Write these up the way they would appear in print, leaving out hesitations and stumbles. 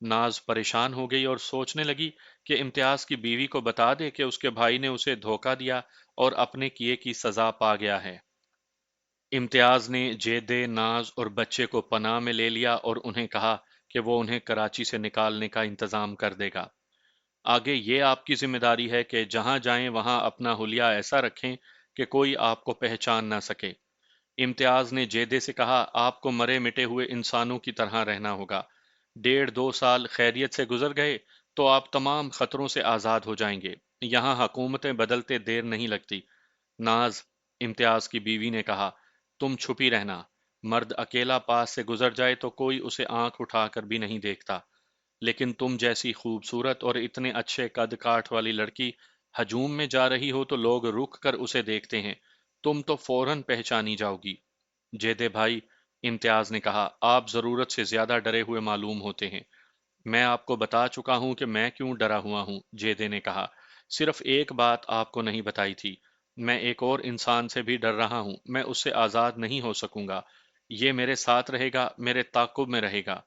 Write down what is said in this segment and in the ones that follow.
ناز پریشان ہو گئی اور سوچنے لگی کہ امتیاز کی بیوی کو بتا دے کہ اس کے بھائی نے اسے دھوکہ دیا اور اپنے کیے کی سزا پا گیا ہے۔ امتیاز نے جیدے، ناز اور بچے کو پناہ میں لے لیا اور انہیں کہا کہ وہ انہیں کراچی سے نکالنے کا انتظام کر دے گا۔ آگے یہ آپ کی ذمہ داری ہے کہ جہاں جائیں وہاں اپنا حلیہ ایسا رکھیں کہ کوئی آپ کو پہچان نہ سکے۔ امتیاز نے جیدے سے کہا، آپ کو مرے مٹے ہوئے انسانوں کی طرح رہنا ہوگا۔ 1.5-2 سال خیریت سے گزر گئے تو آپ تمام خطروں سے آزاد ہو جائیں گے۔ یہاں حکومتیں بدلتے دیر نہیں لگتی۔ ناز، امتیاز کی بیوی نے کہا، تم چھپی رہنا۔ مرد اکیلا پاس سے گزر جائے تو کوئی اسے آنکھ اٹھا کر بھی نہیں دیکھتا، لیکن تم جیسی خوبصورت اور اتنے اچھے قد کاٹ والی لڑکی ہجوم میں جا رہی ہو تو لوگ رک کر اسے دیکھتے ہیں، تم تو فوراً پہچانی جاؤ گی۔ جیدے بھائی، امتیاز نے کہا، آپ ضرورت سے زیادہ ڈرے ہوئے معلوم ہوتے ہیں۔ میں آپ کو بتا چکا ہوں کہ میں کیوں ڈرا ہوا ہوں، جیدے نے کہا۔ صرف ایک بات آپ کو نہیں بتائی تھی، میں ایک اور انسان سے بھی ڈر رہا ہوں، میں اس سے آزاد نہیں ہو سکوں گا۔ یہ میرے ساتھ رہے گا، میرے تعاقب میں رہے گا۔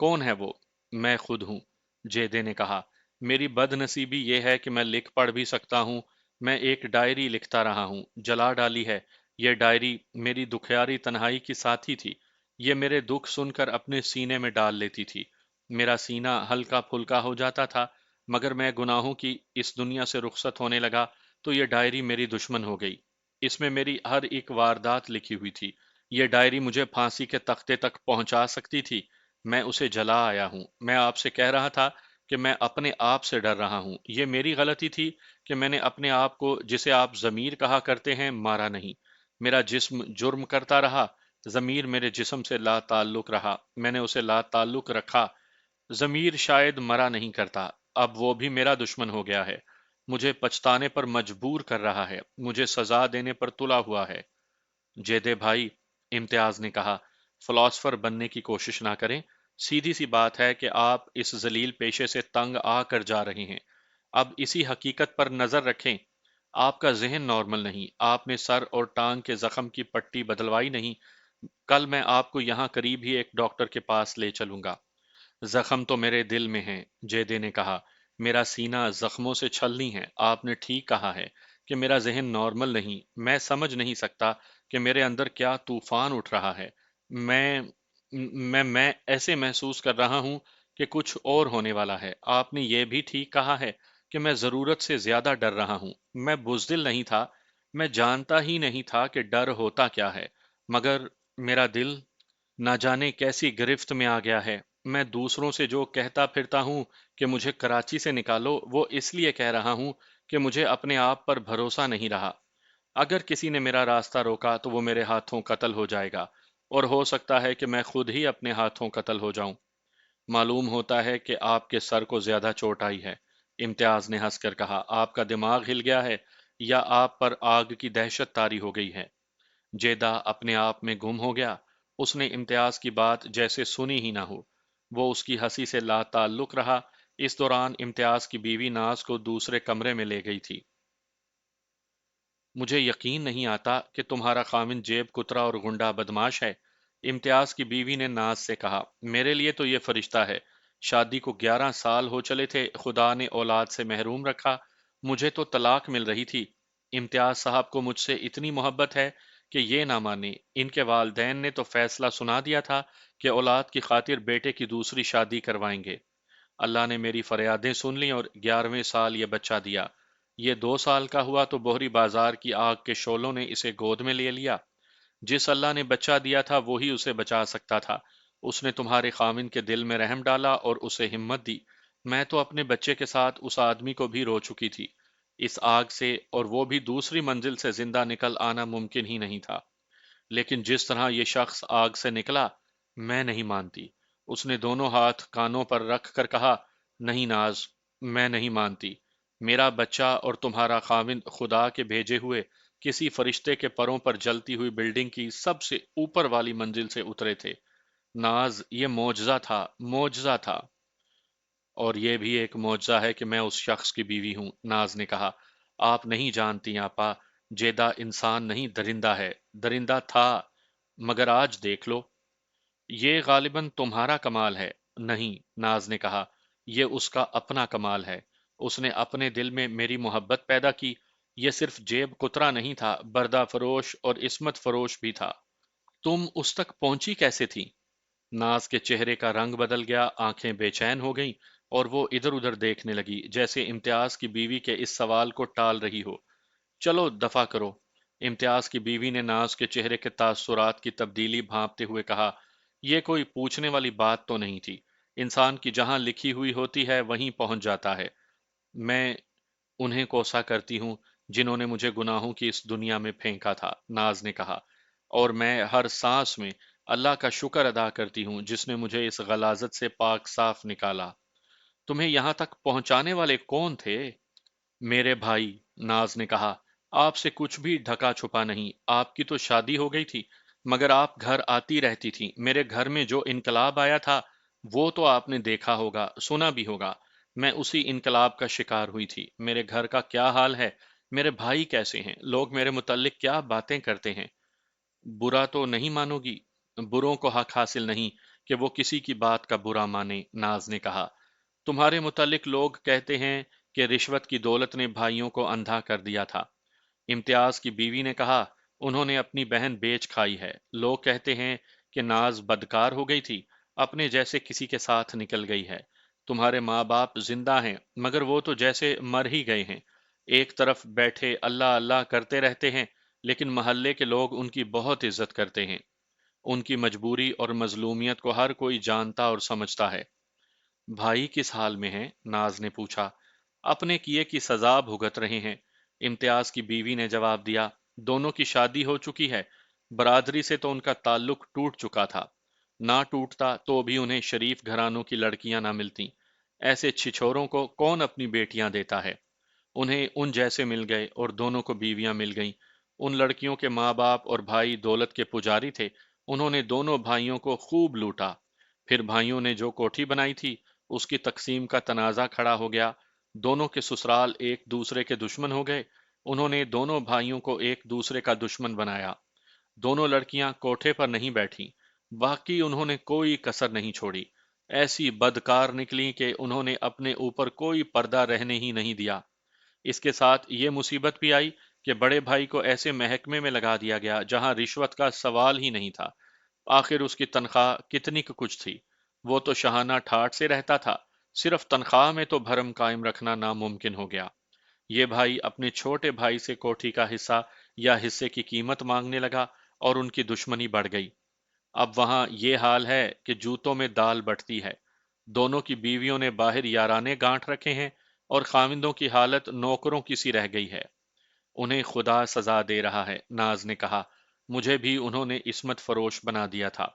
کون ہے وہ؟ میں خود ہوں، جیدے نے کہا۔ میری بد نصیبی یہ ہے کہ میں لکھ پڑھ بھی سکتا ہوں۔ میں ایک ڈائری لکھتا رہا ہوں، جلا ڈالی ہے۔ یہ ڈائری میری دکھیاری تنہائی کی ساتھی تھی۔ یہ میرے دکھ سن کر اپنے سینے میں ڈال لیتی تھی۔ میرا سینہ ہلکا پھلکا ہو جاتا تھا، مگر میں گناہوں کی اس دنیا سے رخصت ہونے لگا تو یہ ڈائری میری دشمن ہو گئی۔ اس میں میری ہر ایک واردات لکھی ہوئی تھی۔ یہ ڈائری مجھے پھانسی کے تختے تک پہنچا سکتی تھی۔ میں اسے جلا آیا ہوں۔ میں آپ سے کہہ رہا تھا کہ میں اپنے آپ سے ڈر رہا ہوں۔ یہ میری غلطی تھی کہ میں نے اپنے آپ کو، جسے آپ ضمیر کہا کرتے ہیں، مارا نہیں۔ میرا جسم جرم کرتا رہا، ضمیر میرے جسم سے لا تعلق رہا، میں نے اسے لا تعلق رکھا۔ ضمیر شاید مرا نہیں کرتا، اب وہ بھی میرا دشمن ہو گیا ہے۔ مجھے پچھتانے پر مجبور کر رہا ہے، مجھے سزا دینے پر تلا ہوا ہے۔ جیدے بھائی، امتیاز نے کہا، فلاسفر بننے کی کوشش نہ کریں۔ سیدھی سی بات ہے کہ آپ اس ذلیل پیشے سے تنگ آ کر جا رہے ہیں۔ اب اسی حقیقت پر نظر رکھیں، آپ کا ذہن نارمل نہیں، آپ نے سر اور ٹانگ کے زخم کی پٹی بدلوائی نہیں۔ کل میں آپ کو یہاں قریب ہی ایک ڈاکٹر کے پاس لے چلوں گا۔ زخم تو میرے دل میں ہیں، جیدے نے کہا۔ میرا سینہ زخموں سے چھلنی ہے۔ آپ نے ٹھیک کہا ہے کہ میرا ذہن نارمل نہیں۔ میں سمجھ نہیں سکتا کہ میرے اندر کیا طوفان اٹھ رہا ہے۔ میں میں ایسے محسوس کر رہا ہوں کہ کچھ اور ہونے والا ہے۔ آپ نے یہ بھی ٹھیک کہا ہے کہ میں ضرورت سے زیادہ ڈر رہا ہوں۔ میں بزدل نہیں تھا، میں جانتا ہی نہیں تھا کہ ڈر ہوتا کیا ہے، مگر میرا دل نہ جانے کیسی گرفت میں آ گیا ہے۔ میں دوسروں سے جو کہتا پھرتا ہوں کہ مجھے کراچی سے نکالو، وہ اس لیے کہہ رہا ہوں کہ مجھے اپنے آپ پر بھروسہ نہیں رہا۔ اگر کسی نے میرا راستہ روکا تو وہ میرے ہاتھوں قتل ہو جائے گا، اور ہو سکتا ہے کہ میں خود ہی اپنے ہاتھوں قتل ہو جاؤں۔ معلوم ہوتا ہے کہ آپ کے سر کو زیادہ چوٹ آئی ہے، امتیاز نے ہنس کر کہا۔ آپ کا دماغ ہل گیا ہے یا آپ پر آگ کی دہشت طاری ہو گئی ہے؟ جیدہ اپنے آپ میں گم ہو گیا۔ اس نے امتیاز کی بات جیسے سنی ہی نہ ہو۔ وہ اس کی ہنسی سے لا تعلق رہا۔ اس دوران امتیاز کی بیوی ناز کو دوسرے کمرے میں لے گئی تھی۔ مجھے یقین نہیں آتا کہ تمہارا خاوند جیب کترا اور غنڈہ بدماش ہے، امتیاز کی بیوی نے ناز سے کہا۔ میرے لیے تو یہ فرشتہ ہے۔ شادی کو 11 سال ہو چلے تھے، خدا نے اولاد سے محروم رکھا، مجھے تو طلاق مل رہی تھی۔ امتیاز صاحب کو مجھ سے اتنی محبت ہے کہ یہ نہ مانے۔ ان کے والدین نے تو فیصلہ سنا دیا تھا کہ اولاد کی خاطر بیٹے کی دوسری شادی کروائیں گے۔ اللہ نے میری فریادیں سن لیں اور 11ویں سال یہ بچہ دیا۔ یہ 2 سال کا ہوا تو بحری بازار کی آگ کے شعلوں نے اسے گود میں لے لیا۔ جس اللہ نے بچہ دیا تھا وہی اسے بچا سکتا تھا۔ اس نے تمہارے خاوند کے دل میں رحم ڈالا اور اسے ہمت دی۔ میں تو اپنے بچے کے ساتھ اس آدمی کو بھی رو چکی تھی۔ اس آگ سے، اور وہ بھی دوسری منزل سے، زندہ نکل آنا ممکن ہی نہیں تھا۔ لیکن جس طرح یہ شخص آگ سے نکلا، میں نہیں مانتی۔ اس نے دونوں ہاتھ کانوں پر رکھ کر کہا، نہیں ناز، میں نہیں مانتی۔ میرا بچہ اور تمہارا خاوند خدا کے بھیجے ہوئے کسی فرشتے کے پروں پر جلتی ہوئی بلڈنگ کی سب سے اوپر والی منزل سے اترے تھے۔ ناز، یہ معجزہ تھا، معجزہ تھا۔ اور یہ بھی ایک معجزہ ہے کہ میں اس شخص کی بیوی ہوں، ناز نے کہا۔ آپ نہیں جانتی آپا، جیدہ انسان نہیں درندہ ہے، درندہ تھا، مگر آج دیکھ لو۔ یہ غالباً تمہارا کمال ہے، نہیں، ناز نے کہا، یہ اس کا اپنا کمال ہے، اس نے اپنے دل میں میری محبت پیدا کی، یہ صرف جیب کترا نہیں تھا، بردہ فروش اور عصمت فروش بھی تھا۔ تم اس تک پہنچی کیسے تھی؟ ناز کے چہرے کا رنگ بدل گیا، آنکھیں بے چین ہو گئیں اور وہ ادھر ادھر دیکھنے لگی جیسے امتیاز کی بیوی کے اس سوال کو ٹال رہی ہو۔ چلو دفع کرو، امتیاز کی بیوی نے ناز کے چہرے کے تاثرات کی تبدیلی بھانپتے ہوئے کہا، یہ کوئی پوچھنے والی بات تو نہیں تھی، انسان کی جہاں لکھی ہوئی ہوتی ہے وہیں پہنچ جاتا ہے۔ میں انہیں کوسا کرتی ہوں جنہوں نے مجھے گناہوں کی اس دنیا میں پھینکا تھا، ناز نے کہا، اور میں ہر سانس میں اللہ کا شکر ادا کرتی ہوں جس نے مجھے اس غلاظت سے پاک صاف نکالا۔ تمہیں یہاں تک پہنچانے والے کون تھے؟ میرے بھائی، ناز نے کہا، آپ سے کچھ بھی ڈھکا چھپا نہیں، آپ کی تو شادی ہو گئی تھی مگر آپ گھر آتی رہتی تھی، میرے گھر میں جو انقلاب آیا تھا وہ تو آپ نے دیکھا ہوگا، سنا بھی ہوگا، میں اسی انقلاب کا شکار ہوئی تھی۔ میرے گھر کا کیا حال ہے، میرے بھائی کیسے ہیں، لوگ میرے متعلق کیا باتیں کرتے ہیں؟ برا تو نہیں مانو گی؟ بروں کو حق حاصل نہیں کہ وہ کسی کی بات کا برا مانے، ناز نے کہا، تمہارے متعلق لوگ کہتے ہیں کہ رشوت کی دولت نے بھائیوں کو اندھا کر دیا تھا۔ امتیاز کی بیوی نے کہا، انہوں نے اپنی بہن بیچ کھائی ہے، لوگ کہتے ہیں کہ ناز بدکار ہو گئی تھی، اپنے جیسے کسی کے ساتھ نکل گئی ہے۔ تمہارے ماں باپ زندہ ہیں مگر وہ تو جیسے مر ہی گئے ہیں، ایک طرف بیٹھے اللہ اللہ کرتے رہتے ہیں، لیکن محلے کے لوگ ان کی بہت عزت کرتے ہیں، ان کی مجبوری اور مظلومیت کو ہر کوئی جانتا اور سمجھتا ہے۔ بھائی کس حال میں ہیں؟ ناز نے پوچھا۔ اپنے کیے کی سزا بھگت رہے ہیں، امتیاز کی بیوی نے جواب دیا، دونوں کی شادی ہو چکی ہے، برادری سے تو ان کا تعلق ٹوٹ چکا تھا، نہ ٹوٹتا تو بھی انہیں شریف گھرانوں کی لڑکیاں نہ ملتیں، ایسے چھچوروں کو کون اپنی بیٹیاں دیتا ہے؟ انہیں ان جیسے مل گئے اور دونوں کو بیویاں مل گئیں۔ ان لڑکیوں کے ماں باپ اور بھائی دولت کے پجاری تھے، انہوں نے دونوں بھائیوں کو خوب لوٹا، پھر بھائیوں نے جو کوٹھی بنائی تھی اس کی تقسیم کا تنازع کھڑا ہو گیا، دونوں کے سسرال ایک دوسرے کے دشمن ہو گئے، انہوں نے دونوں بھائیوں کو ایک دوسرے کا دشمن بنایا، دونوں لڑکیاں کوٹھے پر نہیں بیٹھیں، باقی انہوں نے کوئی کسر نہیں چھوڑی، ایسی بدکار نکلی کہ انہوں نے اپنے اوپر کوئی پردہ رہنے ہی نہیں دیا۔ اس کے ساتھ یہ مصیبت بھی آئی کہ بڑے بھائی کو ایسے محکمے میں لگا دیا گیا جہاں رشوت کا سوال ہی نہیں تھا، آخر اس کی تنخواہ کتنی کچھ تھی، وہ تو شہانہ ٹھاٹ سے رہتا تھا، صرف تنخواہ میں تو بھرم قائم رکھنا ناممکن ہو گیا۔ یہ بھائی اپنے چھوٹے بھائی سے کوٹھی کا حصہ یا حصے کی قیمت مانگنے لگا اور ان کی دشمنی بڑھ گئی۔ اب وہاں یہ حال ہے کہ جوتوں میں دال بٹتی ہے، دونوں کی بیویوں نے باہر یارانے گانٹ رکھے ہیں اور خاوندوں کی حالت نوکروں کی سی رہ گئی ہے۔ انہیں خدا سزا دے رہا ہے، ناز نے کہا، مجھے بھی انہوں نے عصمت فروش بنا دیا تھا۔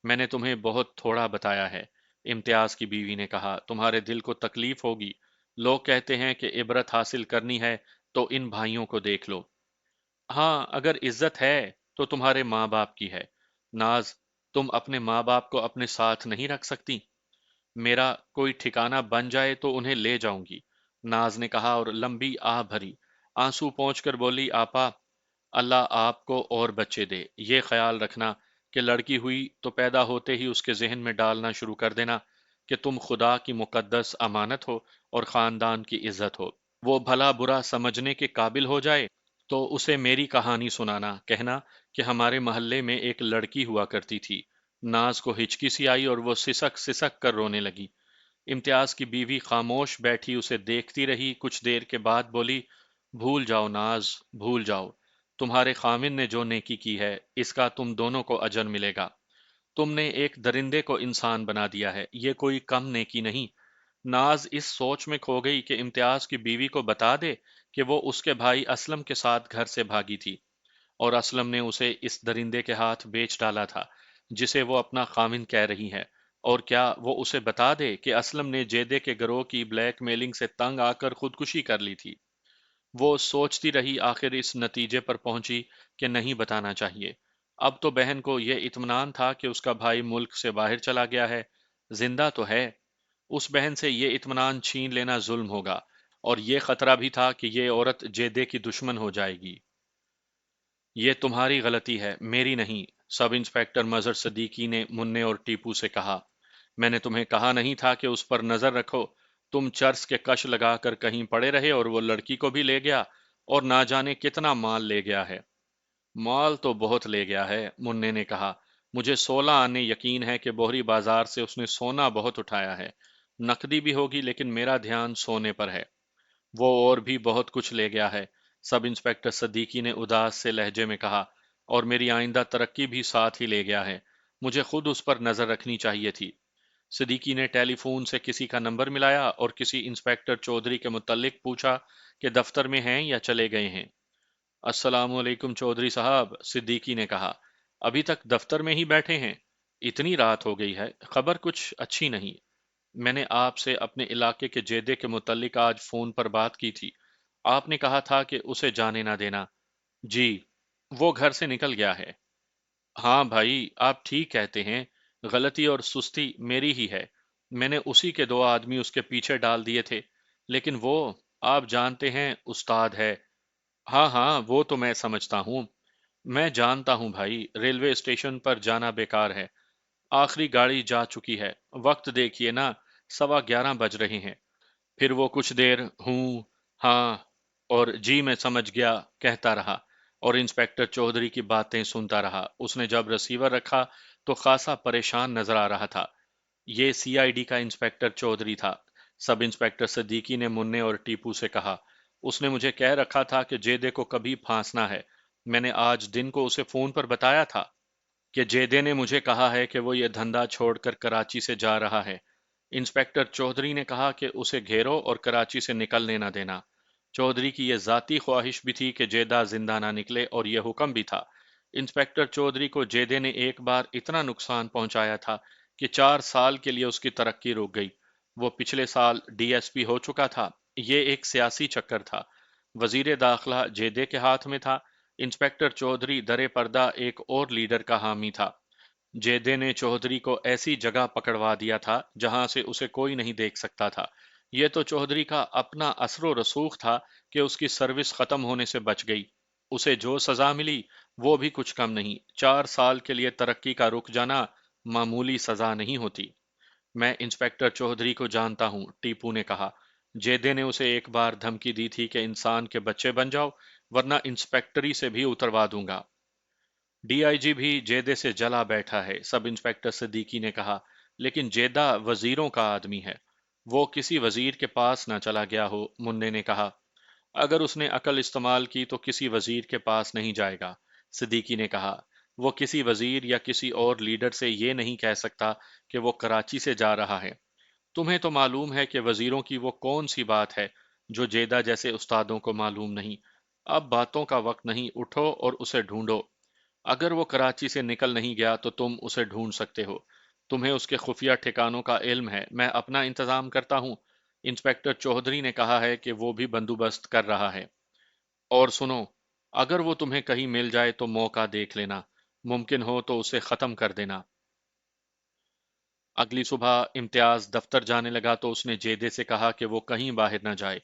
میں نے تمہیں بہت تھوڑا بتایا ہے، امتیاز کی بیوی نے کہا، تمہارے دل کو تکلیف ہوگی، لوگ کہتے ہیں کہ عبرت حاصل کرنی ہے تو ان بھائیوں کو دیکھ لو۔ ہاں، اگر عزت ہے تو تمہارے ماں باپ کی ہے، ناز، تم اپنے ماں باپ کو اپنے ساتھ نہیں رکھ سکتی؟ میرا کوئی ٹھکانہ بن جائے تو انہیں لے جاؤں گی، ناز نے کہا اور لمبی آہ بھری، آنسو پونچھ کر بولی، آپا، اللہ آپ کو اور بچے دے، یہ خیال رکھنا کہ لڑکی ہوئی تو پیدا ہوتے ہی اس کے ذہن میں ڈالنا شروع کر دینا کہ تم خدا کی مقدس امانت ہو اور خاندان کی عزت ہو، وہ بھلا برا سمجھنے کے قابل ہو جائے تو اسے میری کہانی سنانا، کہنا کہ ہمارے محلے میں ایک لڑکی ہوا کرتی تھی۔ ناز کو ہچکی سی آئی اور وہ سسک سسک کر رونے لگی۔ امتیاز کی بیوی خاموش بیٹھی اسے دیکھتی رہی، کچھ دیر کے بعد بولی، بھول جاؤ ناز، بھول جاؤ، تمہارے خاوند نے جو نیکی کی ہے اس کا تم دونوں کو اجر ملے گا، تم نے ایک درندے کو انسان بنا دیا ہے، یہ کوئی کم نیکی نہیں۔ ناز اس سوچ میں کھو گئی کہ امتیاز کی بیوی کو بتا دے کہ وہ اس کے بھائی اسلم کے ساتھ گھر سے بھاگی تھی اور اسلم نے اسے اس درندے کے ہاتھ بیچ ڈالا تھا جسے وہ اپنا خاوند کہہ رہی ہے، اور کیا وہ اسے بتا دے کہ اسلم نے جیدے کے گروہ کی بلیک میلنگ سے تنگ آ کر خودکشی کر لی تھی۔ وہ سوچتی رہی، آخر اس نتیجے پر پہنچی کہ نہیں بتانا چاہیے۔ اب تو بہن کو یہ اطمینان تھا کہ اس کا بھائی ملک سے باہر چلا گیا ہے، زندہ تو ہے، اس بہن سے یہ اطمینان چھین لینا ظلم ہوگا، اور یہ خطرہ بھی تھا کہ یہ عورت جیدے کی دشمن ہو جائے گی۔ یہ تمہاری غلطی ہے، میری نہیں، سب انسپیکٹر مظہر صدیقی نے مننے اور ٹیپو سے کہا۔ میں نے تمہیں کہا نہیں تھا کہ اس پر نظر رکھو؟ تم چرس کے کش لگا کر کہیں پڑے رہے اور وہ لڑکی کو بھی لے گیا، اور نہ جانے کتنا مال لے گیا ہے۔ مال تو بہت لے گیا ہے، منے نے کہا۔ مجھے 16 آنے یقین ہے کہ بوہری بازار سے اس نے سونا بہت اٹھایا ہے۔ نقدی بھی ہوگی، لیکن میرا دھیان سونے پر ہے۔ وہ اور بھی بہت کچھ لے گیا ہے، سب انسپکٹر صدیقی نے اداس سے لہجے میں کہا، اور میری آئندہ ترقی بھی ساتھ ہی لے گیا ہے۔ مجھے خود اس پر نظر رکھنی چاہیے تھی۔ صدیقی نے ٹیلی فون سے کسی کا نمبر ملایا اور کسی انسپکٹر چودھری کے متعلق پوچھا کہ دفتر میں ہیں یا چلے گئے ہیں۔ السلام علیکم چودھری صاحب، صدیقی نے کہا۔ ابھی تک دفتر میں ہی بیٹھے ہیں؟ اتنی رات ہو گئی ہے، خبر کچھ اچھی نہیں۔ میں نے آپ سے اپنے علاقے کے جیدے کے متعلق آج فون پر بات کی تھی۔ آپ نے کہا تھا کہ اسے جانے نہ دینا۔ جی، وہ گھر سے نکل گیا ہے۔ ہاں بھائی، آپ ٹھیک کہتے ہیں، غلطی اور سستی میری ہی ہے۔ میں نے اسی کے 2 آدمی اس کے پیچھے ڈال دیے تھے، لیکن وہ، آپ جانتے ہیں، استاد ہے۔ ہاں ہاں، وہ تو میں سمجھتا ہوں۔ میں جانتا ہوں بھائی، ریلوے اسٹیشن پر جانا بیکار ہے۔ آخری گاڑی جا چکی ہے۔ وقت دیکھیے نا، 11:15 بج رہے ہیں۔ پھر وہ کچھ دیر ہوں، ہاں اور جی میں سمجھ گیا کہتا رہا، اور انسپکٹر چودھری کی باتیں سنتا رہا۔ اس نے جب ریسیور رکھا تو خاصا پریشان نظر آ رہا تھا۔ یہ سی آئی ڈی کا انسپکٹر چودھری تھا۔ سب انسپکٹر صدیقی نے مننے اور ٹیپو سے کہا، اس نے مجھے کہہ رکھا تھا کہ جیدے کو کبھی پھانسنا ہے۔ میں نے آج دن کو اسے فون پر بتایا تھا کہ جیدے نے مجھے کہا ہے کہ وہ یہ دھندا چھوڑ کر کراچی سے جا رہا ہے۔ انسپکٹر چودھری نے کہا کہ اسے گھیرو اور کراچی سے نکلنے نہ دینا۔ چودھری کی یہ ذاتی خواہش بھی تھی کہ جیدہ زندہ نہ نکلے، اور یہ حکم بھی تھا۔ انسپکٹر چودھری کو جیدے نے ایک بار اتنا نقصان پہنچایا تھا کہ 4 سال کے لیے اس کی ترقی رک گئی۔ وہ پچھلے سال ڈی ایس پی ہو چکا تھا۔ یہ ایک سیاسی چکر تھا۔ وزیر داخلہ جیدے کے ہاتھ میں تھا۔ انسپکٹر چودھری درِ پردہ ایک اور لیڈر کا حامی تھا۔ جیدے نے چودھری کو ایسی جگہ پکڑوا دیا تھا جہاں سے اسے کوئی نہیں دیکھ سکتا تھا۔ یہ تو چودھری کا اپنا اثر و رسوخ تھا کہ اس کی سروس ختم ہونے سے بچ گئی۔ اسے جو سزا ملی وہ بھی کچھ کم نہیں۔ 4 سال کے لیے ترقی کا رک جانا معمولی سزا نہیں ہوتی۔ میں انسپکٹر چودھری کو جانتا ہوں، ٹیپو نے کہا۔ جیدے نے اسے ایک بار دھمکی دی تھی کہ انسان کے بچے بن جاؤ، ورنہ انسپکٹری سے بھی اتروا دوں گا۔ ڈی آئی جی بھی جیدے سے جلا بیٹھا ہے، سب انسپکٹر صدیقی نے کہا، لیکن جیدہ وزیروں کا آدمی ہے۔ وہ کسی وزیر کے پاس نہ چلا گیا ہو، مننے نے کہا۔ اگر اس نے عقل استعمال کی تو کسی وزیر کے پاس نہیں جائے گا، صدیقی نے کہا۔ وہ کسی وزیر یا کسی اور لیڈر سے یہ نہیں کہہ سکتا کہ وہ کراچی سے جا رہا ہے۔ تمہیں تو معلوم ہے کہ وزیروں کی وہ کون سی بات ہے جو جیدہ جیسے استادوں کو معلوم نہیں۔ اب باتوں کا وقت نہیں، اٹھو اور اسے ڈھونڈو۔ اگر وہ کراچی سے نکل نہیں گیا تو تم اسے ڈھونڈ سکتے ہو۔ تمہیں اس کے خفیہ ٹھکانوں کا علم ہے، میں اپنا انتظام کرتا ہوں۔ انسپکٹر چودھری نے کہا ہے کہ وہ بھی بندوبست کر رہا ہے۔ اور سنو، اگر وہ تمہیں کہیں مل جائے تو موقع دیکھ لینا، ممکن ہو تو اسے ختم کر دینا۔ اگلی صبح امتیاز دفتر جانے لگا تو اس نے جیدے سے کہا کہ وہ کہیں باہر نہ جائے۔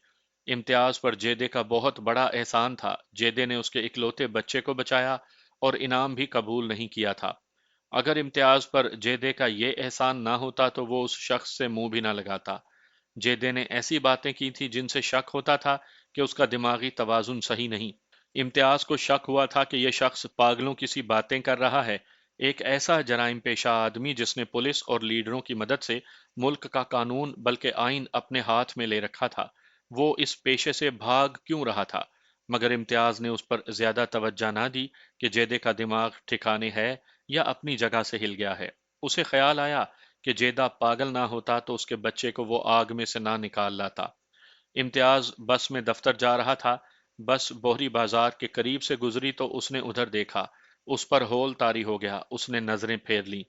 امتیاز پر جیدے کا بہت بڑا احسان تھا۔ جیدے نے اس کے اکلوتے بچے کو بچایا اور انعام بھی قبول نہیں کیا تھا۔ اگر امتیاز پر جیدے کا یہ احسان نہ ہوتا تو وہ اس شخص سے منہ بھی نہ لگاتا۔ جیدے نے ایسی باتیں کی تھی جن سے شک ہوتا تھا کہ اس کا دماغی توازن صحیح نہیں۔ امتیاز کو شک ہوا تھا کہ یہ شخص پاگلوں کی سی باتیں کر رہا ہے، ایک ایسا جرائم پیشہ آدمی جس نے پولیس اور لیڈروں کی مدد سے ملک کا قانون بلکہ آئین اپنے ہاتھ میں لے رکھا تھا، وہ اس پیشے سے بھاگ کیوں رہا تھا؟ مگر امتیاز نے اس پر زیادہ توجہ نہ دی کہ جیدے کا دماغ ٹھکانے ہے یا اپنی جگہ سے ہل گیا ہے۔ اسے خیال آیا کہ جیدہ پاگل نہ ہوتا تو اس کے بچے کو وہ آگ میں سے نہ نکال لاتا۔ امتیاز بس میں دفتر جا رہا تھا۔ بس بوہری بازار کے قریب سے گزری تو اس نے ادھر دیکھا۔ اس پر ہول طاری ہو گیا۔ اس نے نظریں پھیر لیں۔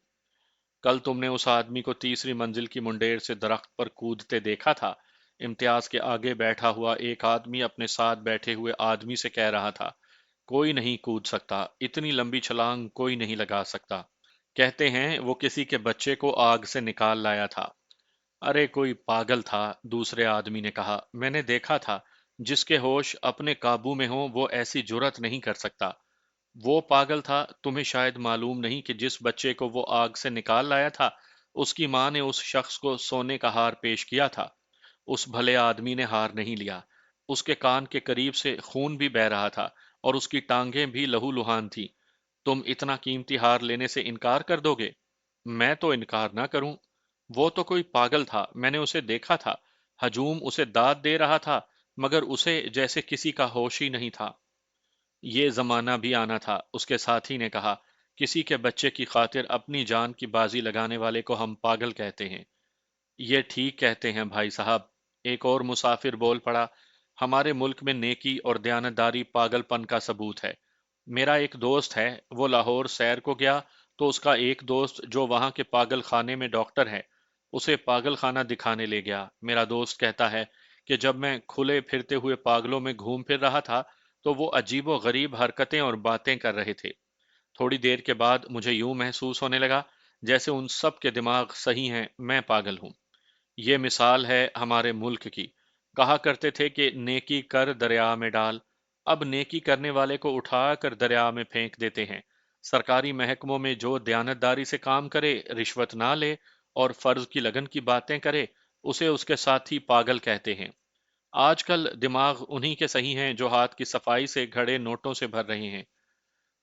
کل تم نے اس آدمی کو تیسری منزل کی منڈیر سے درخت پر کودتے دیکھا تھا؟ امتیاز کے آگے بیٹھا ہوا ایک آدمی اپنے ساتھ بیٹھے ہوئے آدمی سے کہہ رہا تھا، کوئی نہیں کود سکتا، اتنی لمبی چھلانگ کوئی نہیں لگا سکتا۔ کہتے ہیں وہ کسی کے بچے کو آگ سے نکال لایا تھا۔ ارے کوئی پاگل تھا، دوسرے آدمی نے کہا، میں نے دیکھا تھا، جس کے ہوش اپنے قابو میں ہوں وہ ایسی جرت نہیں کر سکتا۔ وہ پاگل تھا، تمہیں شاید معلوم نہیں کہ جس بچے کو وہ آگ سے نکال لایا تھا اس کی ماں نے اس شخص کو سونے کا ہار پیش کیا تھا۔ اس بھلے آدمی نے ہار نہیں لیا۔ اس کے کان کے قریب سے خون بھی بہہ رہا تھا اور اس کی ٹانگیں بھی لہو لہان تھی۔ تم اتنا قیمتی ہار لینے سے انکار کر دو گے؟ میں تو انکار نہ کروں۔ وہ تو کوئی پاگل تھا، میں نے اسے دیکھا تھا۔ ہجوم اسے داد دے رہا تھا، مگر اسے جیسے کسی کا ہوش ہی نہیں تھا۔ یہ زمانہ بھی آنا تھا، اس کے ساتھی نے کہا۔ کسی کے بچے کی خاطر اپنی جان کی بازی لگانے والے کو ہم پاگل کہتے ہیں۔ یہ ٹھیک کہتے ہیں بھائی صاحب، ایک اور مسافر بول پڑا۔ ہمارے ملک میں نیکی اور دیانتداری پاگل پن کا ثبوت ہے۔ میرا ایک دوست ہے، وہ لاہور سیر کو گیا تو اس کا ایک دوست جو وہاں کے پاگل خانے میں ڈاکٹر ہے، اسے پاگل خانہ دکھانے لے گیا۔ میرا دوست کہتا ہے کہ جب میں کھلے پھرتے ہوئے پاگلوں میں گھوم پھر رہا تھا تو وہ عجیب و غریب حرکتیں اور باتیں کر رہے تھے۔ تھوڑی دیر کے بعد مجھے یوں محسوس ہونے لگا جیسے ان سب کے دماغ صحیح ہیں، میں پاگل ہوں۔ یہ مثال ہے ہمارے ملک کی۔ کہا کرتے تھے کہ نیکی کر دریا میں ڈال، اب نیکی کرنے والے کو اٹھا کر دریا میں پھینک دیتے ہیں۔ سرکاری محکموں میں جو دیانتداری سے کام کرے، رشوت نہ لے اور فرض کی لگن کی باتیں کرے، اسے اس کے ساتھی پاگل کہتے ہیں۔ آج کل دماغ انہی کے صحیح ہیں جو ہاتھ کی صفائی سے گھڑے نوٹوں سے بھر رہے ہیں۔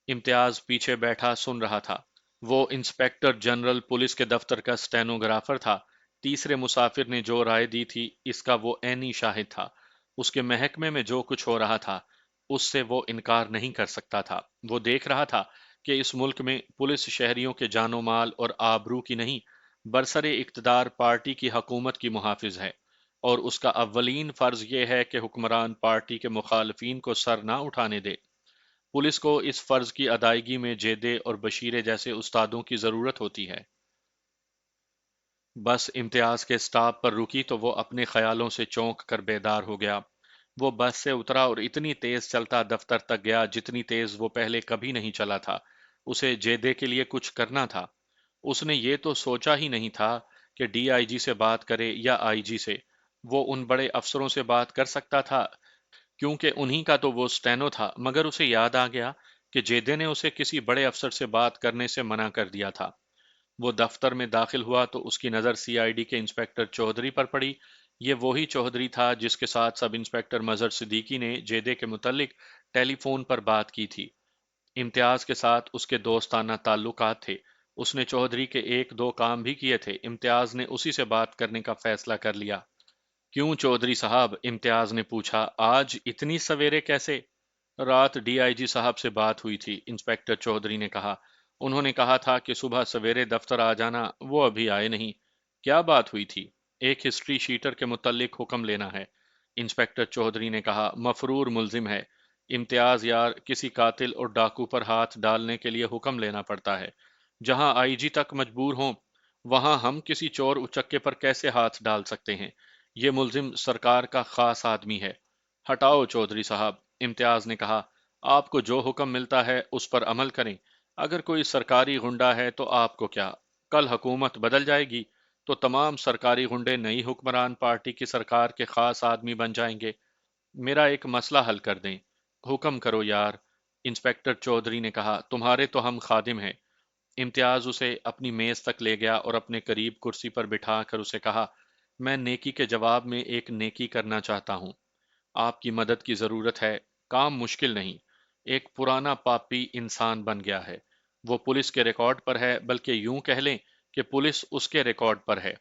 امتیاز پیچھے بیٹھا سن رہا تھا۔ وہ انسپیکٹر جنرل پولیس کے دفتر کا اسٹینوگرافر تھا۔ تیسرے مسافر نے جو رائے دی تھی، اس کا وہ عینی شاہد تھا۔ اس کے محکمے میں جو کچھ ہو رہا تھا، اس سے وہ انکار نہیں کر سکتا تھا۔ وہ دیکھ رہا تھا کہ اس ملک میں پولیس شہریوں کے جان و مال اور آبرو کی نہیں، برسر اقتدار پارٹی کی حکومت کی محافظ ہے، اور اس کا اولین فرض یہ ہے کہ حکمران پارٹی کے مخالفین کو سر نہ اٹھانے دے۔ پولیس کو اس فرض کی ادائیگی میں جیدے اور بشیرے جیسے استادوں کی ضرورت ہوتی ہے۔ بس امتیاز کے سٹاپ پر رکی تو وہ اپنے خیالوں سے چونک کر بیدار ہو گیا۔ وہ بس سے اترا اور اتنی تیز چلتا دفتر تک گیا جتنی تیز وہ پہلے کبھی نہیں چلا تھا۔ اسے جیدے کے لیے کچھ کرنا تھا۔ اس نے یہ تو سوچا ہی نہیں تھا کہ ڈی آئی جی سے بات کرے یا آئی جی سے۔ وہ ان بڑے افسروں سے بات کر سکتا تھا کیونکہ انہی کا تو وہ سٹینو تھا، مگر اسے یاد آ گیا کہ جیدے نے اسے کسی بڑے افسر سے بات کرنے سے منع کر دیا تھا۔ وہ دفتر میں داخل ہوا تو اس کی نظر سی آئی ڈی کے انسپیکٹر چودھری پر پڑی۔ یہ وہی چودھری تھا جس کے ساتھ سب انسپیکٹر مظہر صدیقی نے جیدے کے متعلق ٹیلی فون پر بات کی تھی۔ امتیاز کے ساتھ اس کے دوستانہ تعلقات تھے۔ اس نے چودھری کے ایک دو کام بھی کیے تھے۔ امتیاز نے اسی سے بات کرنے کا فیصلہ کر لیا۔ کیوں چودھری صاحب؟ امتیاز نے پوچھا۔ آج اتنی سویرے کیسے؟ رات ڈی آئی جی صاحب سے بات ہوئی تھی، انسپیکٹر چودھری نے کہا۔ انہوں نے کہا تھا کہ صبح سویرے دفتر آ جانا، وہ ابھی آئے نہیں۔ کیا بات ہوئی تھی؟ ایک ہسٹری شیٹر کے متعلق حکم لینا ہے، انسپیکٹر چودھری نے کہا۔ مفرور ملزم ہے امتیاز یار، کسی قاتل اور ڈاکو پر ہاتھ ڈالنے کے لیے حکم لینا پڑتا ہے۔ جہاں آئی جی تک مجبور ہوں، وہاں ہم کسی چور اچکے پر کیسے ہاتھ ڈال سکتے ہیں؟ یہ ملزم سرکار کا خاص آدمی ہے۔ ہٹاؤ چودھری صاحب، امتیاز نے کہا۔ آپ کو جو حکم ملتا ہے اس پر عمل کریں۔ اگر کوئی سرکاری غنڈہ ہے تو آپ کو کیا؟ کل حکومت بدل جائے گی تو تمام سرکاری غنڈے نئی حکمران پارٹی کی سرکار کے خاص آدمی بن جائیں گے۔ میرا ایک مسئلہ حل کر دیں۔ حکم کرو یار، انسپیکٹر چودھری نے کہا۔ تمہارے تو ہم خادم ہیں۔ امتیاز اسے اپنی میز تک لے گیا اور اپنے قریب کرسی پر بٹھا کر اسے کہا، میں نیکی کے جواب میں ایک نیکی کرنا چاہتا ہوں۔ آپ کی مدد کی ضرورت ہے۔ کام مشکل نہیں۔ ایک پرانا پاپی انسان بن گیا ہے۔ وہ پولیس کے ریکارڈ پر ہے، بلکہ یوں کہہ لیں کہ پولیس اس کے ریکارڈ پر ہے۔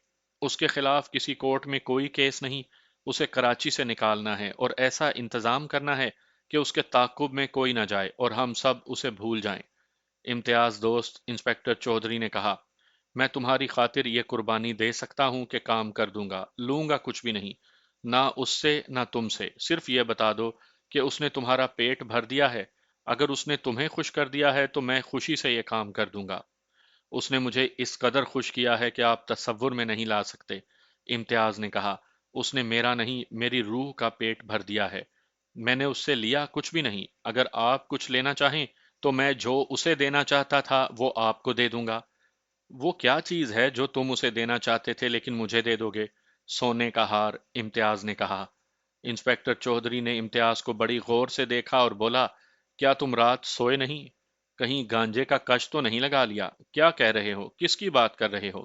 اس کے خلاف کسی کورٹ میں کوئی کیس نہیں۔ اسے کراچی سے نکالنا ہے اور ایسا انتظام کرنا ہے کہ اس کے تعاقب میں کوئی نہ جائے اور ہم سب اسے بھول جائیں۔ امتیاز دوست، انسپیکٹر چودھری نے کہا، میں تمہاری خاطر یہ قربانی دے سکتا ہوں کہ کام کر دوں گا، لوں گا کچھ بھی نہیں، نہ اس سے نہ تم سے۔ صرف یہ بتا دو کہ اس نے تمہارا پیٹ بھر دیا ہے۔ اگر اس نے تمہیں خوش کر دیا ہے تو میں خوشی سے یہ کام کر دوں گا۔ اس نے مجھے اس قدر خوش کیا ہے کہ آپ تصور میں نہیں لا سکتے، امتیاز نے کہا۔ اس نے میرا نہیں، میری روح کا پیٹ بھر دیا ہے۔ میں نے اس سے لیا کچھ بھی نہیں۔ اگر آپ کچھ لینا چاہیں تو میں جو اسے دینا چاہتا تھا وہ آپ کو دے دوں گا۔ وہ کیا چیز ہے جو تم اسے دینا چاہتے تھے لیکن مجھے دے دو گے؟ سونے کا ہار، امتیاز نے کہا۔ انسپیکٹر چودھری نے امتیاز کو بڑی غور سے دیکھا اور بولا، کیا تم رات سوئے نہیں؟ کہیں گانجے کا کش تو نہیں لگا لیا؟ کیا کہہ رہے ہو؟ کس کی بات کر رہے ہو؟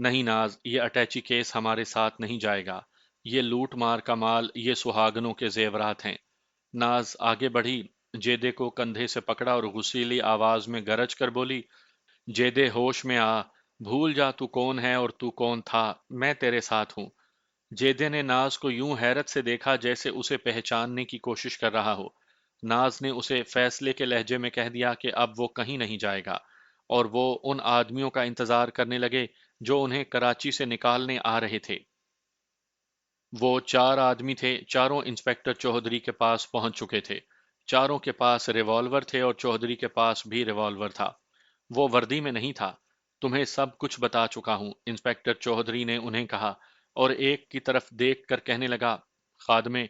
نہیں ناز، یہ اٹیچی کیس ہمارے ساتھ نہیں جائے گا، یہ لوٹ مار کا مال، یہ سہاگنوں کے زیورات ہیں۔ ناز آگے بڑھی، جیدے کو کندھے سے پکڑا اور غصیلی آواز میں گرج کر بولی، جیدے ہوش میں آ، بھول جا تو کون ہے اور تو کون تھا، میں تیرے ساتھ ہوں۔ جیدے نے ناز کو یوں حیرت سے دیکھا جیسے اسے پہچاننے کی کوشش کر رہا ہو۔ ناز نے اسے فیصلے کے لہجے میں کہہ دیا کہ اب وہ کہیں نہیں جائے گا، اور وہ ان آدمیوں کا انتظار کرنے لگے جو انہیں کراچی سے نکالنے آ رہے تھے۔ وہ 4 آدمی تھے، چاروں انسپکٹر چوہدری کے پاس پہنچ چکے تھے۔ چاروں کے پاس ریوالور تھے اور چوہدری کے پاس بھی ریوالور تھا۔ وہ وردی میں نہیں تھا۔ تمہیں سب کچھ بتا چکا ہوں، انسپکٹر چوہدری نے انہیں کہا، اور ایک کی طرف دیکھ کر کہنے لگا، خادمے،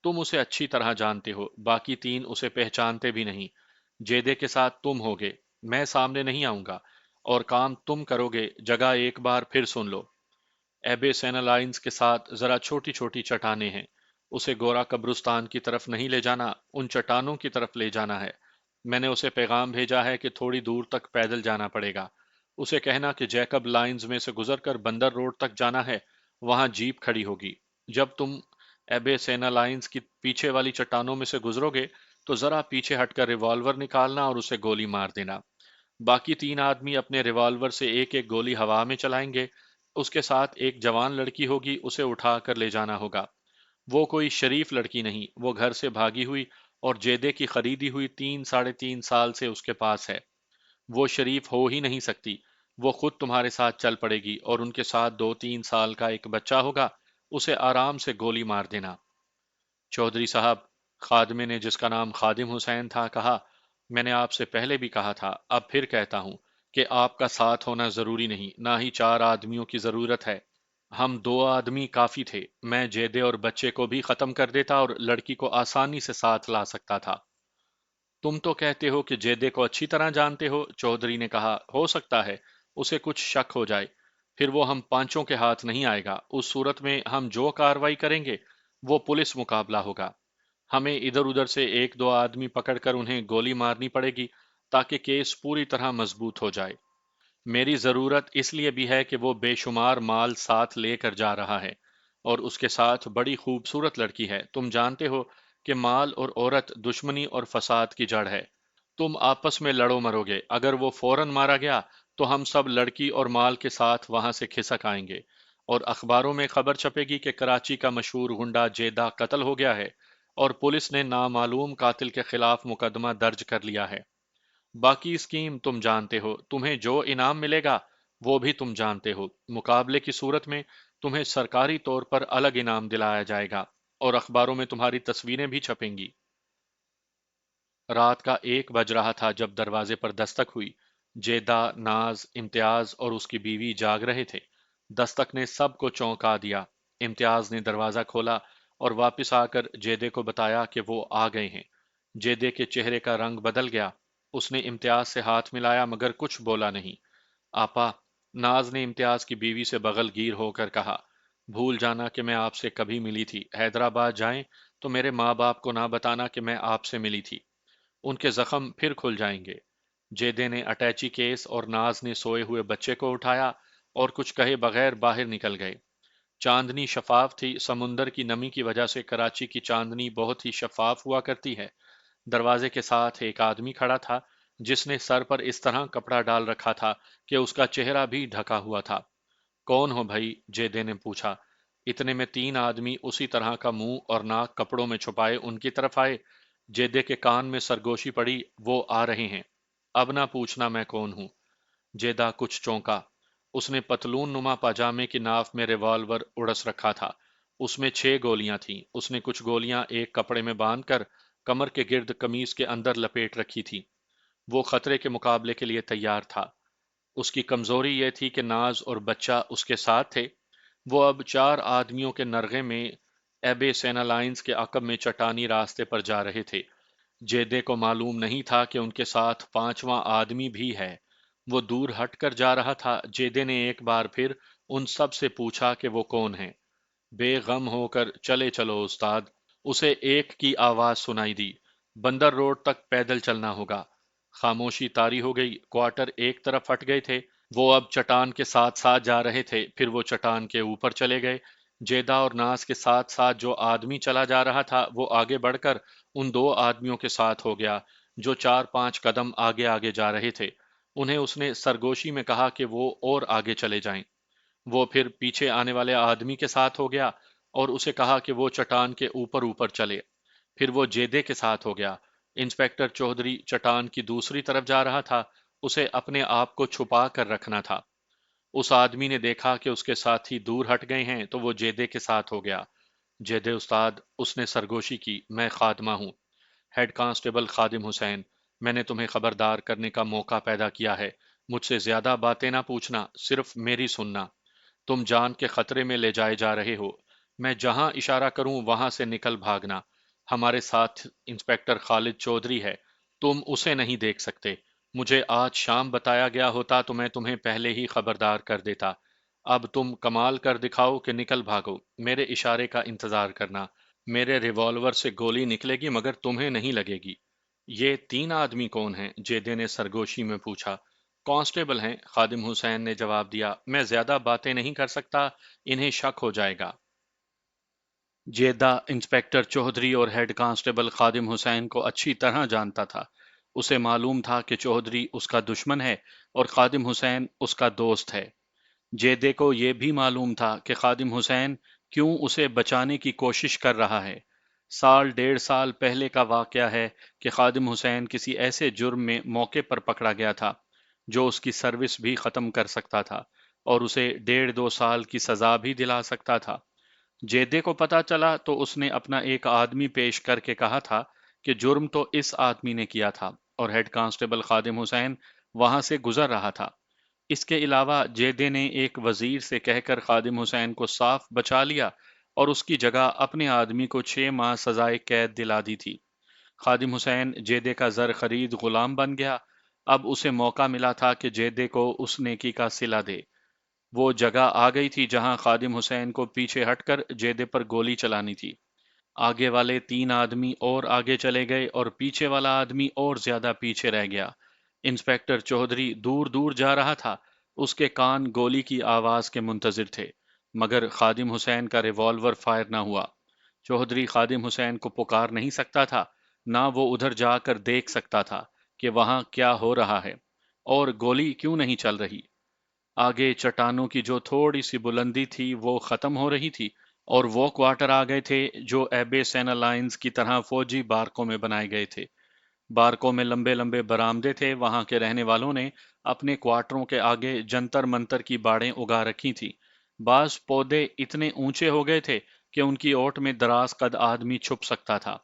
تم اسے اچھی طرح جانتے ہو، باقی 3 اسے پہچانتے بھی نہیں۔ جیدے کے ساتھ تم ہوگے، میں سامنے نہیں آؤں گا، اور کام تم کرو گے۔ جگہ ایک بار پھر سن لو۔ ایبے سینا لائنز کے ساتھ ذرا چھوٹی چھوٹی چٹانیں ہیں، اسے گورا قبرستان کی طرف نہیں لے جانا، ان چٹانوں کی طرف لے جانا ہے۔ میں نے اسے پیغام بھیجا ہے کہ تھوڑی دور تک پیدل جانا پڑے گا۔ اسے کہنا کہ جیکب لائنز میں سے گزر کر بندر روڈ تک جانا ہے، وہاں جیپ کھڑی ہوگی۔ جب تم ایبے سینا لائنز کی پیچھے والی چٹانوں میں سے گزرو گے تو ذرا پیچھے ہٹ کر ریوالور نکالنا اور اسے گولی مار دینا۔ باقی 3 آدمی اپنے ریوالور سے ایک ایک گولی ہوا میں چلائیں گے۔ اس کے ساتھ ایک جوان لڑکی ہوگی، اسے اٹھا کر لے جانا ہوگا۔ وہ کوئی شریف لڑکی نہیں، وہ گھر سے بھاگی ہوئی اور جیدے کی خریدی ہوئی 3 ساڑھے 3 سال سے اس کے پاس ہے۔ وہ شریف ہو ہی نہیں سکتی۔ وہ خود تمہارے ساتھ چل پڑے گی اور ان کے ساتھ 2 3 سال کا ایک بچہ ہوگا، اسے آرام سے گولی مار دینا۔ چودھری صاحب، خادمے نے جس کا نام خادم حسین تھا کہا، میں نے آپ سے پہلے بھی کہا تھا، اب پھر کہتا ہوں کہ آپ کا ساتھ ہونا ضروری نہیں، نہ ہی 4 آدمیوں کی ضرورت ہے۔ ہم 2 آدمی کافی تھے، میں جیدے اور بچے کو بھی ختم کر دیتا اور لڑکی کو آسانی سے ساتھ لا سکتا تھا۔ تم تو کہتے ہو کہ جیدے کو اچھی طرح جانتے ہو، چودھری نے کہا، ہو سکتا ہے اسے کچھ شک ہو جائے، پھر وہ ہم پانچوں کے ہاتھ نہیں آئے گا۔ اس صورت میں ہم جو کاروائی کریں گے وہ پولیس مقابلہ ہوگا۔ ہمیں ادھر ادھر سے 1 2 آدمی پکڑ کر انہیں گولی مارنی پڑے گی تاکہ کیس پوری طرح مضبوط ہو جائے۔ میری ضرورت اس لیے بھی ہے کہ وہ بے شمار مال ساتھ لے کر جا رہا ہے، اور اس کے ساتھ بڑی خوبصورت لڑکی ہے۔ تم جانتے ہو کہ مال اور عورت دشمنی اور فساد کی جڑ ہے۔ تم آپس میں لڑو مرو گے، اگر وہ فوراً مارا گیا تو ہم سب لڑکی اور مال کے ساتھ وہاں سے کھسک آئیں گے، اور اخباروں میں خبر چھپے گی کہ کراچی کا مشہور گنڈا جیدہ قتل ہو گیا ہے، اور پولیس نے نامعلوم قاتل کے خلاف مقدمہ درج کر لیا ہے۔ باقی اسکیم تم جانتے ہو، تمہیں جو انعام ملے گا وہ بھی تم جانتے ہو۔ مقابلے کی صورت میں تمہیں سرکاری طور پر الگ انعام دلایا جائے گا، اور اخباروں میں تمہاری تصویریں بھی چھپیں گی۔ رات کا 1 بج رہا تھا جب دروازے پر دستک ہوئی۔ جیدہ، ناز، امتیاز اور اس کی بیوی جاگ رہے تھے۔ دستک نے سب کو چونکا دیا۔ امتیاز نے دروازہ کھولا اور واپس آ کر جیدے کو بتایا کہ وہ آ گئے ہیں۔ جیدے کے چہرے کا رنگ بدل گیا۔ اس نے امتیاز سے ہاتھ ملایا مگر کچھ بولا نہیں۔ آپا، ناز نے امتیاز کی بیوی سے بغل گیر ہو کر کہا، بھول جانا کہ میں آپ سے کبھی ملی تھی۔ حیدرآباد جائیں تو میرے ماں باپ کو نہ بتانا کہ میں آپ سے ملی تھی، ان کے زخم پھر کھل جائیں گے۔ جیدے نے اٹیچی کیس اور ناز نے سوئے ہوئے بچے کو اٹھایا اور کچھ کہے بغیر باہر نکل گئے۔ چاندنی شفاف تھی، سمندر کی نمی کی وجہ سے کراچی کی چاندنی بہت ہی شفاف ہوا کرتی ہے۔ دروازے کے ساتھ ایک آدمی کھڑا تھا جس نے سر پر اس طرح کپڑا ڈال رکھا تھا کہ اس کا چہرہ بھی ڈھکا ہوا تھا۔ کون ہو بھائی؟ جیدے نے پوچھا۔ اتنے میں 3 آدمی اسی طرح کا منہ اور ناک کپڑوں میں چھپائے ان کی طرف آئے۔ جیدے کے کان میں سرگوشی پڑی، وہ آ رہے ہیں، اب نہ پوچھنا میں کون ہوں۔ جیدہ کچھ چونکا۔ اس نے پتلون نما پاجامے کی ناف میں ریوالور اڑس رکھا تھا، اس میں 6 گولیاں تھیں۔ اس نے کچھ گولیاں ایک کپڑے میں باندھ کر کمر کے گرد قمیض کے اندر لپیٹ رکھی تھی۔ وہ خطرے کے مقابلے کے لیے تیار تھا۔ اس کی کمزوری یہ تھی کہ ناز اور بچہ اس کے ساتھ تھے۔ وہ اب 4 آدمیوں کے نرغے میں ایبے سینا لائنز کے عقب میں چٹانی راستے پر جا رہے تھے۔ جیدے کو معلوم نہیں تھا کہ ان کے ساتھ 5واں آدمی بھی ہے۔ وہ دور ہٹ کر جا رہا تھا۔ جیدے نے ایک بار پھر ان سب سے پوچھا کہ وہ کون ہیں۔ بے غم ہو کر چلے چلو استاد، اسے ایک کی آواز سنائی دی، بندر روڈ تک پیدل چلنا ہوگا۔ خاموشی طاری ہو گئی، کوارٹر ایک طرف ہٹ گئے تھے، وہ اب چٹان کے ساتھ ساتھ جا رہے تھے، پھر وہ چٹان کے اوپر چلے گئے۔ جیدہ اور ناز کے ساتھ ساتھ جو آدمی چلا جا رہا تھا وہ آگے بڑھ کر ان دو آدمیوں کے ساتھ ہو گیا جو 4-5 قدم آگے آگے جا رہے تھے۔ انہیں اس نے سرگوشی میں کہا کہ وہ اور آگے چلے جائیں۔ وہ پھر پیچھے آنے والے آدمی کے ساتھ ہو گیا اور اسے کہا کہ وہ چٹان کے اوپر اوپر چلے۔ پھر وہ جیدے کے ساتھ ہو گیا۔ انسپکٹر چودھری چٹان کی دوسری طرف جا رہا تھا، اسے اپنے آپ کو چھپا کر رکھنا تھا۔ اس آدمی نے دیکھا کہ اس کے ساتھی دور ہٹ گئے ہیں تو وہ جیدے کے ساتھ ہو گیا۔ جیدے استاد، اس نے سرگوشی کی، میں خادمہ ہوں، ہیڈ کانسٹیبل خادم حسین۔ میں نے تمہیں خبردار کرنے کا موقع پیدا کیا ہے۔ مجھ سے زیادہ باتیں نہ پوچھنا، صرف میری سننا۔ تم جان کے خطرے میں لے جائے جا رہے ہو۔ میں جہاں اشارہ کروں وہاں سے نکل بھاگنا۔ ہمارے ساتھ انسپکٹر خالد چودھری ہے، تم اسے نہیں دیکھ سکتے۔ مجھے آج شام بتایا گیا ہوتا تو میں تمہیں پہلے ہی خبردار کر دیتا۔ اب تم کمال کر دکھاؤ کہ نکل بھاگو۔ میرے اشارے کا انتظار کرنا۔ میرے ریوالور سے گولی نکلے گی مگر تمہیں نہیں لگے گی۔ یہ 3 آدمی کون ہیں؟ جیدے نے سرگوشی میں پوچھا۔ کانسٹیبل ہیں، خادم حسین نے جواب دیا۔ میں زیادہ باتیں نہیں کر سکتا، انہیں شک ہو جائے گا۔ جیدہ انسپکٹر چودھری اور ہیڈ کانسٹیبل خادم حسین کو اچھی طرح جانتا تھا۔ اسے معلوم تھا کہ چودھری اس کا دشمن ہے اور خادم حسین اس کا دوست ہے۔ جیدے کو یہ بھی معلوم تھا کہ خادم حسین کیوں اسے بچانے کی کوشش کر رہا ہے۔ 1.5 سال پہلے کا واقعہ ہے کہ خادم حسین کسی ایسے جرم میں موقع پر پکڑا گیا تھا جو اس کی سروس بھی ختم کر سکتا تھا اور اسے 1.5-2 سال کی سزا بھی دلا سکتا تھا۔ جیدے کو پتا چلا تو اس نے اپنا ایک آدمی پیش کر کے کہا تھا کہ جرم تو اس آدمی نے کیا تھا اور ہیڈ کانسٹیبل خادم حسین وہاں سے گزر رہا تھا۔ اس کے علاوہ جیدے نے ایک وزیر سے کہہ کر خادم حسین کو صاف بچا لیا اور اس کی جگہ اپنے آدمی کو 6 ماہ سزائے قید دلا دی تھی۔ خادم حسین جیدے کا زر خرید غلام بن گیا۔ اب اسے موقع ملا تھا کہ جیدے کو اس نیکی کا صلہ دے۔ وہ جگہ آ گئی تھی جہاں خادم حسین کو پیچھے ہٹ کر جیدے پر گولی چلانی تھی۔ آگے والے 3 آدمی اور آگے چلے گئے اور پیچھے والا آدمی اور زیادہ پیچھے رہ گیا۔ انسپکٹر چودھری دور دور جا رہا تھا، اس کے کان گولی کی آواز کے منتظر تھے، مگر خادم حسین کا ریوالور فائر نہ ہوا۔ چودھری خادم حسین کو پکار نہیں سکتا تھا، نہ وہ ادھر جا کر دیکھ سکتا تھا کہ وہاں کیا ہو رہا ہے اور گولی کیوں نہیں چل رہی۔ آگے چٹانوں کی جو تھوڑی سی بلندی تھی وہ ختم ہو رہی تھی اور وہ کوارٹر آ گئے تھے جو ایبے سینا لائنز کی طرح فوجی بارکوں میں بنائے گئے تھے۔ بارکوں میں لمبے لمبے برآمدے تھے، وہاں کے رہنے والوں نے اپنے کوارٹروں کے آگے جنتر منتر کی باڑیں اگا رکھی تھی۔ بعض پودے اتنے اونچے ہو گئے تھے کہ ان کی اوٹ میں دراز قد آدمی چھپ سکتا تھا۔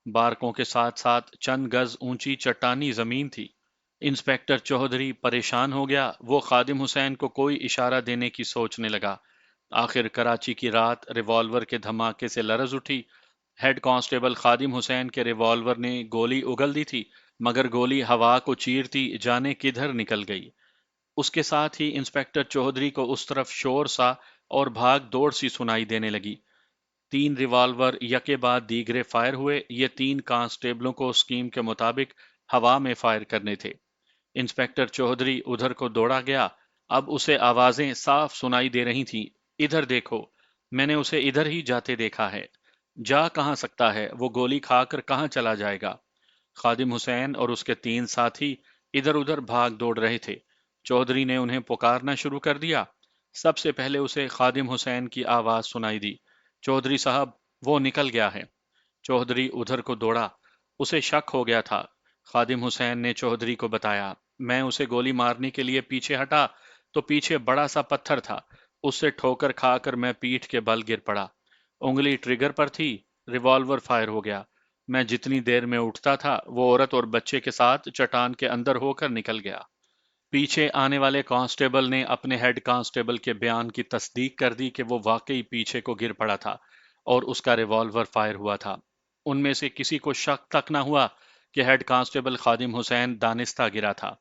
بارکوں کے ساتھ ساتھ چند گز اونچی چٹانی زمین تھی۔ انسپکٹر چودھری پریشان ہو گیا، وہ خادم حسین کو کوئی اشارہ دینے کی سوچنے لگا۔ آخر کراچی کی رات ریوالور کے دھماکے سے لرز اٹھی۔ ہیڈ کانسٹیبل خادم حسین کے ریوالور نے گولی اگل دی تھی، مگر گولی ہوا کو چیرتی جانے کدھر نکل گئی۔ اس کے ساتھ ہی انسپکٹر چودھری کو اس طرف شور سا اور بھاگ دوڑ سی سنائی دینے لگی۔ 3 ریوالور یکے بعد دیگرے فائر ہوئے۔ یہ 3 کانسٹیبلوں کو اسکیم کے مطابق ہوا میں فائر کرنے تھے۔ انسپکٹر چودھری ادھر کو دوڑا گیا۔ اب اسے آوازیں صاف سنائی دے رہی تھیں، ادھر دیکھو، میں نے اسے ادھر ہی جاتے دیکھا ہے۔ جا کہاں سکتا ہے، وہ گولی کھا کر کہاں چلا جائے گا؟ خادم حسین اور اس کے 3 ساتھی ادھر ادھر بھاگ دوڑ رہے تھے۔ چودھری نے انہیں پکارنا شروع کر دیا۔ سب سے پہلے اسے خادم حسین کی آواز سنائی دی، چودھری صاحب، وہ نکل گیا ہے۔ چودھری ادھر کو دوڑا، اسے شک ہو گیا تھا۔ خادم حسین نے چودھری کو بتایا، میں اسے گولی مارنے کے لیے پیچھے ہٹا تو پیچھے بڑا سا پتھر تھا، اس سے ٹھوکر کھا کر میں پیٹھ کے بل گر پڑا۔ انگلی ٹریگر پر تھی، ریوالور فائر ہو گیا۔ میں جتنی دیر میں اٹھتا تھا وہ عورت اور بچے کے ساتھ چٹان کے اندر ہو کر نکل گیا۔ پیچھے آنے والے کانسٹیبل نے اپنے ہیڈ کانسٹیبل کے بیان کی تصدیق کر دی کہ وہ واقعی پیچھے کو گر پڑا تھا اور اس کا ریوالور فائر ہوا تھا۔ ان میں سے کسی کو شک تک نہ ہوا کہ ہیڈ کانسٹیبل خادم حسین دانستہ گرا تھا۔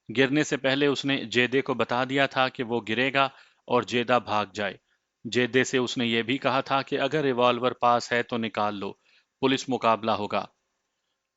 گرنے سے پہلے اس نے جیدے کو بتا دیا تھا کہ وہ گرے گا اور جیدہ بھاگ جائے۔ جیدے سے اس نے یہ بھی کہا تھا کہ اگر ریوالور پاس ہے تو نکال لو، پولیس مقابلہ ہوگا۔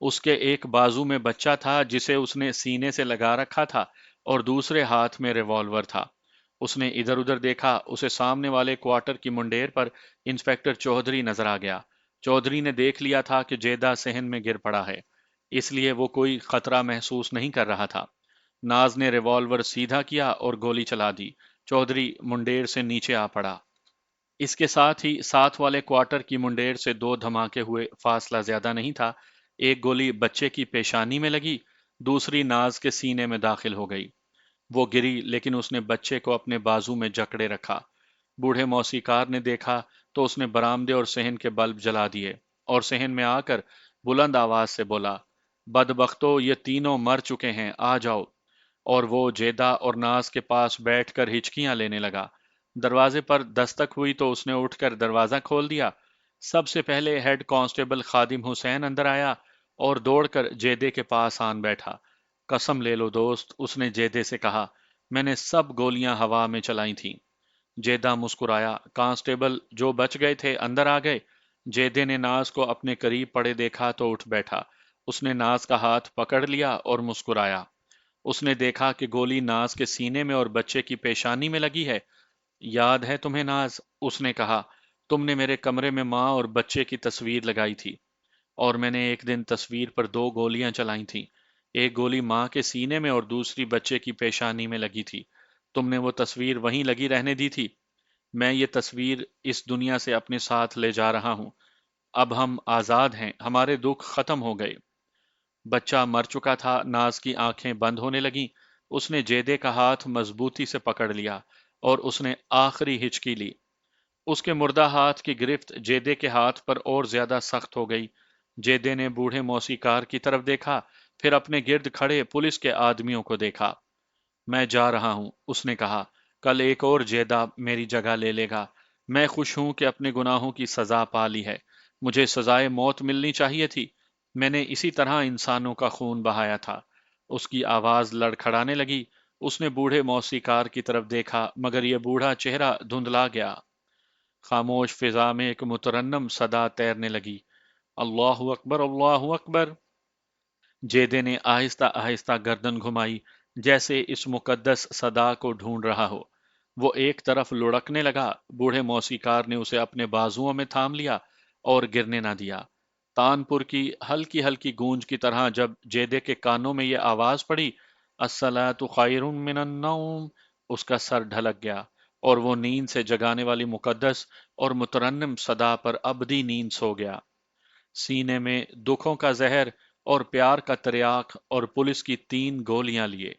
اس کے ایک بازو میں بچہ تھا جسے اس نے سینے سے لگا رکھا تھا اور دوسرے ہاتھ میں ریوالور تھا۔ اس نے ادھر ادھر دیکھا، اسے سامنے والے کوارٹر کی منڈیر پر انسپکٹر چودھری نظر آ گیا۔ چودھری نے دیکھ لیا تھا کہ جیدہ صحن میں گر پڑا ہے، اس لیے وہ کوئی خطرہ محسوس نہیں کر رہا تھا۔ ناز نے ریوالور سیدھا کیا اور گولی چلا دی۔ چودھری منڈیر سے نیچے آ پڑا۔ اس کے ساتھ ہی ساتھ والے کوارٹر کی منڈیر سے دو دھماکے ہوئے، فاصلہ زیادہ نہیں تھا۔ ایک گولی بچے کی پیشانی میں لگی، دوسری ناز کے سینے میں داخل ہو گئی۔ وہ گری لیکن اس نے بچے کو اپنے بازو میں جکڑے رکھا۔ بوڑھے موسیقار نے دیکھا تو اس نے برآمدے اور صحن کے بلب جلا دیے اور صحن میں آ کر بلند آواز سے بولا، بدبختو یہ تینوں مر چکے ہیں، آ جاؤ۔ اور وہ جیدہ اور ناز کے پاس بیٹھ کر ہچکیاں لینے لگا۔ دروازے پر دستک ہوئی تو اس نے اٹھ کر دروازہ کھول دیا۔ سب سے پہلے ہیڈ کانسٹیبل خادم حسین اندر آیا اور دوڑ کر جیدے کے پاس آن بیٹھا۔ قسم لے لو دوست، اس نے جیدے سے کہا، میں نے سب گولیاں ہوا میں چلائی تھیں۔ جیدہ مسکرایا۔ کانسٹیبل جو بچ گئے تھے اندر آ گئے۔ جیدے نے ناز کو اپنے قریب پڑے دیکھا تو اٹھ بیٹھا۔ اس نے ناز کا ہاتھ پکڑ لیا اور مسکرایا۔ اس نے دیکھا کہ گولی ناز کے سینے میں اور بچے کی پیشانی میں لگی ہے۔ یاد ہے تمہیں ناز، اس نے کہا، تم نے میرے کمرے میں ماں اور بچے کی تصویر لگائی تھی، اور میں نے ایک دن تصویر پر دو گولیاں چلائی تھیں۔ ایک گولی ماں کے سینے میں اور دوسری بچے کی پیشانی میں لگی تھی۔ تم نے وہ تصویر وہیں لگی رہنے دی تھی۔ میں یہ تصویر اس دنیا سے اپنے ساتھ لے جا رہا ہوں۔ اب ہم آزاد ہیں، ہمارے دکھ ختم ہو گئے۔ بچہ مر چکا تھا۔ ناز کی آنکھیں بند ہونے لگیں۔ اس نے جیدے کا ہاتھ مضبوطی سے پکڑ لیا اور اس نے آخری ہچکی لی۔ اس کے مردہ ہاتھ کی گرفت جیدے کے ہاتھ پر اور زیادہ سخت ہو گئی۔ جیدے نے بوڑھے موسیقار کی طرف دیکھا، پھر اپنے گرد کھڑے پولیس کے آدمیوں کو دیکھا۔ میں جا رہا ہوں، اس نے کہا، کل ایک اور جیدہ میری جگہ لے لے گا۔ میں خوش ہوں کہ اپنے گناہوں کی سزا پا لی ہے۔ مجھے سزائے موت ملنی چاہیے تھی۔ میں نے اسی طرح انسانوں کا خون بہایا تھا۔ اس کی آواز لڑکھڑانے لگی۔ اس نے بوڑھے موسیقار کی طرف دیکھا مگر یہ بوڑھا چہرہ دھندلا گیا۔ خاموش فضا میں ایک مترنم صدا تیرنے لگی، اللہ اکبر، اللہ اکبر۔ جیدے نے آہستہ آہستہ گردن گھمائی جیسے اس مقدس صدا کو ڈھونڈ رہا ہو۔ وہ ایک طرف لڑکنے لگا۔ بوڑھے موسیقار نے اسے اپنے بازوؤں میں تھام لیا اور گرنے نہ دیا۔ تانپور کی ہلکی ہلکی گونج کی طرح جب جیدے کے کانوں میں یہ آواز پڑی، الصلاۃ خیر من النوم، اس کا سر ڈھلک گیا اور وہ نیند سے جگانے والی مقدس اور مترنم صدا پر ابدی نیند سو گیا۔ سینے میں دکھوں کا زہر اور پیار کا تریاق اور پولیس کی 3 گولیاں لیے